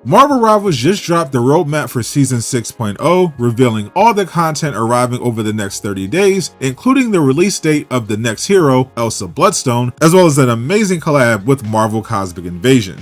Marvel Rivals just dropped the roadmap for Season 6.0, revealing all the content arriving over the next 30 days, including the release date of the next hero, Elsa Bloodstone, as well as an amazing collab with Marvel Cosmic Invasion.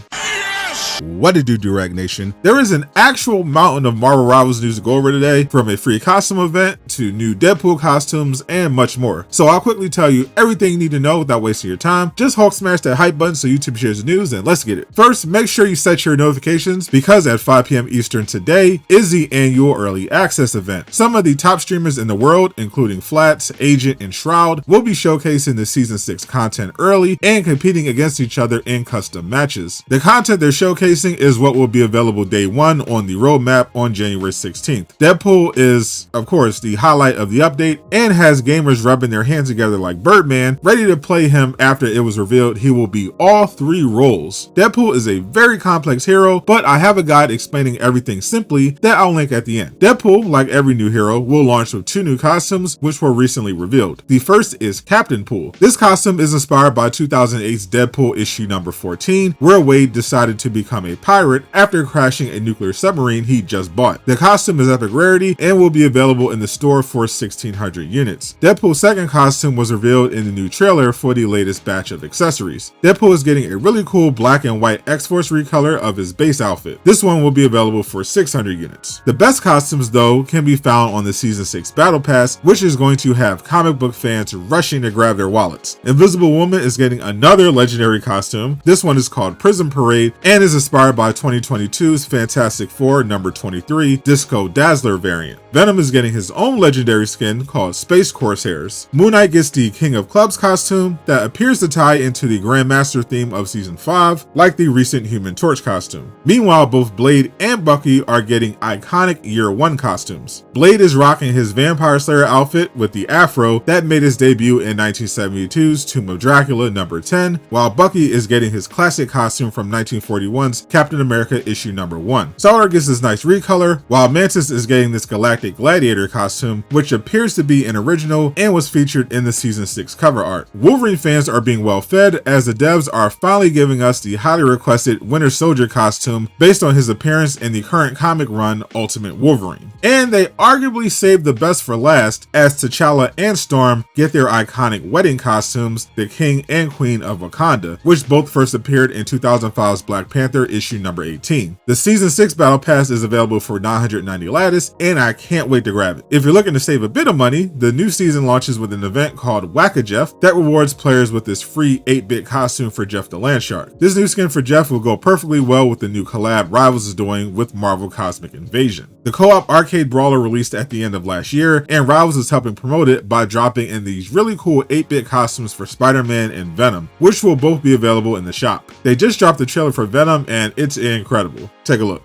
What it do, Durag Nation? There is an actual mountain of Marvel Rivals news to go over today, from a free costume event to new Deadpool costumes and much more. So I'll quickly tell you everything you need to know without wasting your time. Just Hulk smash that hype button so YouTube shares the news and let's get it. First, make sure you set your notifications because at 5 p.m. Eastern today is the annual early access event. Some of the top streamers in the world, including Flats, Agent, and Shroud, will be showcasing the Season 6 content early and competing against each other in custom matches. The content they're showcasing is what will be available day one on the roadmap on January 16th. Deadpool is, of course, the highlight of the update and has gamers rubbing their hands together like Birdman, ready to play him after it was revealed he will be all 3 roles. Deadpool is a very complex hero, but I have a guide explaining everything simply that I'll link at the end. Deadpool, like every new hero, will launch with 2 new costumes which were recently revealed. The first is Captain Pool. This costume is inspired by 2008's Deadpool issue number 14, where Wade decided to become a pirate after crashing a nuclear submarine he just bought. The costume is epic rarity and will be available in the store for 1,600 units. Deadpool's second costume was revealed in the new trailer for the latest batch of accessories. Deadpool is getting a really cool black and white X-Force recolor of his base outfit. This one will be available for 600 units. The best costumes, though, can be found on the Season 6 Battle Pass, which is going to have comic book fans rushing to grab their wallets. Invisible Woman is getting another legendary costume. This one is called Prison Parade and is inspired by 2022's Fantastic Four number 23 Disco Dazzler variant. Venom is getting his own legendary skin called Space Corsairs. Moon Knight gets the King of Clubs costume that appears to tie into the Grandmaster theme of Season 5, like the recent Human Torch costume. Meanwhile, both Blade and Bucky are getting iconic Year 1 costumes. Blade is rocking his Vampire Slayer outfit with the afro that made his debut in 1972's Tomb of Dracula number 10, while Bucky is getting his classic costume from 1941's Captain America issue number 1. Star gets this nice recolor, while Mantis is getting this Galactic Gladiator costume, which appears to be an original and was featured in the Season 6 cover art. Wolverine fans are being well fed as the devs are finally giving us the highly requested Winter Soldier costume based on his appearance in the current comic run Ultimate Wolverine. And they arguably saved the best for last as T'Challa and Storm get their iconic wedding costumes, the King and Queen of Wakanda, which both first appeared in 2005's Black Panther issue number 18. The Season 6 Battle Pass is available for 990 lattice, and I can't wait to grab it. If you're looking to save a bit of money, the new season launches with an event called Whac-A-Jeff that rewards players with this free 8-bit costume for Jeff the Landshark. This new skin for Jeff will go perfectly well with the new collab Rivals is doing with Marvel Cosmic Invasion. The co-op arcade brawler released at the end of last year, and Rivals is helping promote it by dropping in these really cool 8-bit costumes for Spider-Man and Venom, which will both be available in the shop. They just dropped the trailer for Venom and it's incredible. Take a look.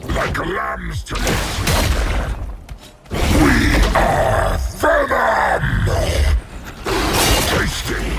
Like lambs to the slaughter, we are Venom! Tasty!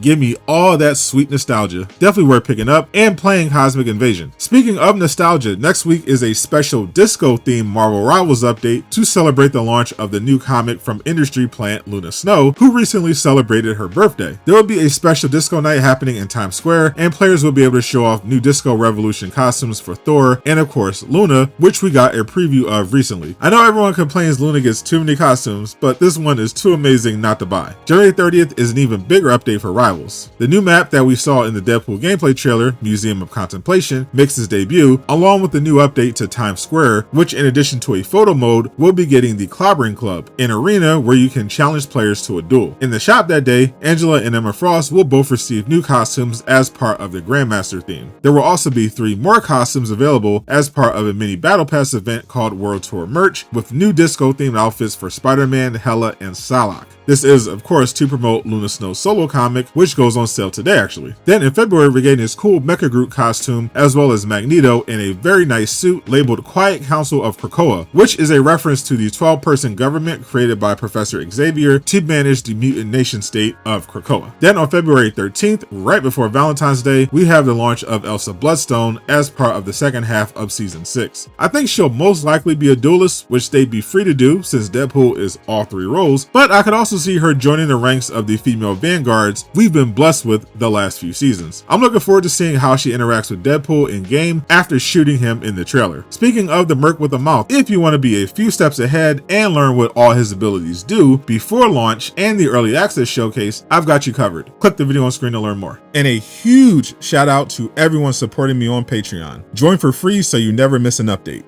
Give me all that sweet nostalgia. Definitely worth picking up and playing Cosmic Invasion. Speaking of nostalgia, next week is a special disco-themed Marvel Rivals update to celebrate the launch of the new comic from industry plant Luna Snow, who recently celebrated her birthday. There will be a special disco night happening in Times Square, and players will be able to show off new Disco Revolution costumes for Thor and, of course, Luna, which we got a preview of recently. I know everyone complains Luna gets too many costumes, but this one is too amazing not to buy. January 30th is an even bigger update for Rivals. The new map that we saw in the Deadpool gameplay trailer, Museum of Contemplation, makes its debut, along with the new update to Times Square, which in addition to a photo mode, will be getting the Clobbering Club, an arena where you can challenge players to a duel. In the shop that day, Angela and Emma Frost will both receive new costumes as part of the Grandmaster theme. There will also be 3 more costumes available as part of a mini Battle Pass event called World Tour Merch, with new disco-themed outfits for Spider-Man, Hela, and Salak. This is, of course, to promote Luna Snow's solo comic, which goes on sale today actually. Then in February, we're getting his cool Mecha Groot costume, as well as Magneto in a very nice suit labeled Quiet Council of Krakoa, which is a reference to the 12-person government created by Professor Xavier to manage the mutant nation state of Krakoa. Then on February 13th, right before Valentine's Day, we have the launch of Elsa Bloodstone as part of the second half of season 6. I think she'll most likely be a duelist, which they'd be free to do since Deadpool is all 3 roles, but I could also see her joining the ranks of the female vanguards we've been blessed with the last few seasons. I'm looking forward to seeing how she interacts with Deadpool in game after shooting him in the trailer. Speaking of the Merc with a mouth, if you want to be a few steps ahead and learn what all his abilities do before launch and the early access showcase, I've got you covered. Click the video on screen to learn more. And a huge shout out to everyone supporting me on Patreon. Join for free so you never miss an update.